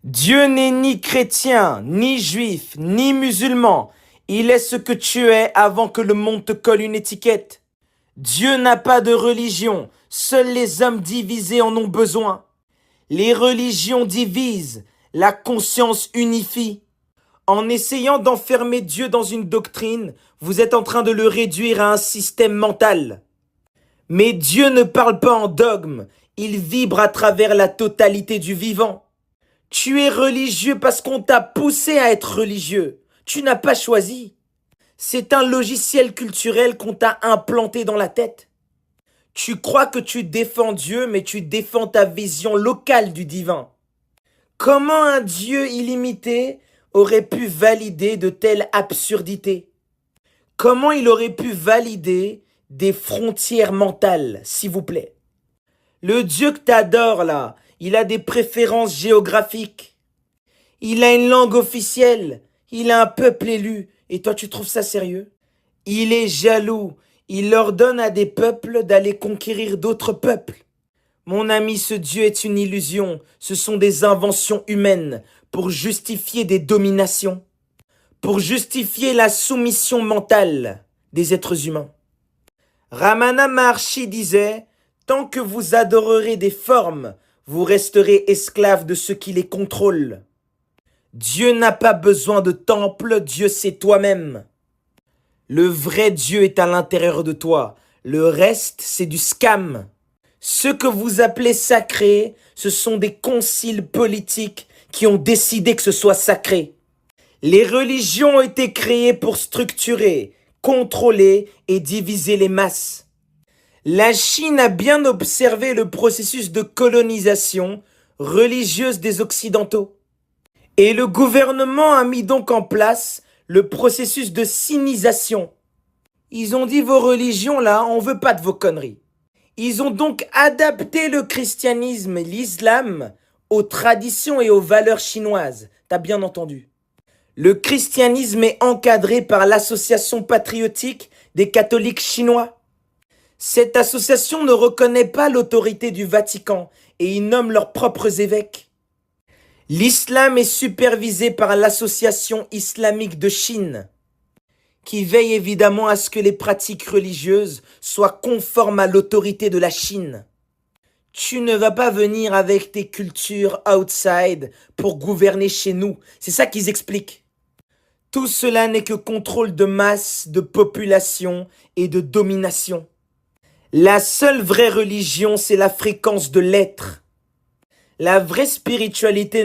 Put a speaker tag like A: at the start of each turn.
A: Dieu n'est ni chrétien, ni juif, ni musulman. Il est ce que tu es avant que le monde te colle une étiquette. Dieu n'a pas de religion. Seuls les hommes divisés en ont besoin. Les religions divisent. La conscience unifie. En essayant d'enfermer Dieu dans une doctrine, vous êtes en train de le réduire à un système mental. Mais Dieu ne parle pas en dogme. Il vibre à travers la totalité du vivant. Tu es religieux parce qu'on t'a poussé à être religieux. Tu n'as pas choisi. C'est un logiciel culturel qu'on t'a implanté dans la tête. Tu crois que tu défends Dieu, mais tu défends ta vision locale du divin. Comment un Dieu illimité aurait pu valider de telles absurdités? Comment il aurait pu valider des frontières mentales, s'il vous plaît? Le Dieu que t'adores là, il a des préférences géographiques. Il a une langue officielle. Il a un peuple élu. Et toi, tu trouves ça sérieux? Il est jaloux. Il ordonne à des peuples d'aller conquérir d'autres peuples. Mon ami, ce Dieu est une illusion. Ce sont des inventions humaines pour justifier des dominations, pour justifier la soumission mentale des êtres humains. Ramana Maharshi disait « Tant que vous adorerez des formes, vous resterez esclaves de ceux qui les contrôlent. Dieu n'a pas besoin de temple, Dieu c'est toi-même. Le vrai Dieu est à l'intérieur de toi. Le reste, c'est du scam. Ce que vous appelez sacré, ce sont des conciles politiques qui ont décidé que ce soit sacré. Les religions ont été créées pour structurer, contrôler et diviser les masses. La Chine a bien observé le processus de colonisation religieuse des Occidentaux. Et le gouvernement a mis donc en place le processus de sinisation. Ils ont dit vos religions là, on veut pas de vos conneries. Ils ont donc adapté le christianisme, l'islam, aux traditions et aux valeurs chinoises. T'as bien entendu. Le christianisme est encadré par l'association patriotique des catholiques chinois. Cette association ne reconnaît pas l'autorité du Vatican et ils nomment leurs propres évêques. L'islam est supervisé par l'Association islamique de Chine, qui veille évidemment à ce que les pratiques religieuses soient conformes à l'autorité de la Chine. Tu ne vas pas venir avec tes cultures outside pour gouverner chez nous. C'est ça qu'ils expliquent. Tout cela n'est que contrôle de masse, de population et de domination. La seule vraie religion, c'est la fréquence de l'être. La vraie spiritualité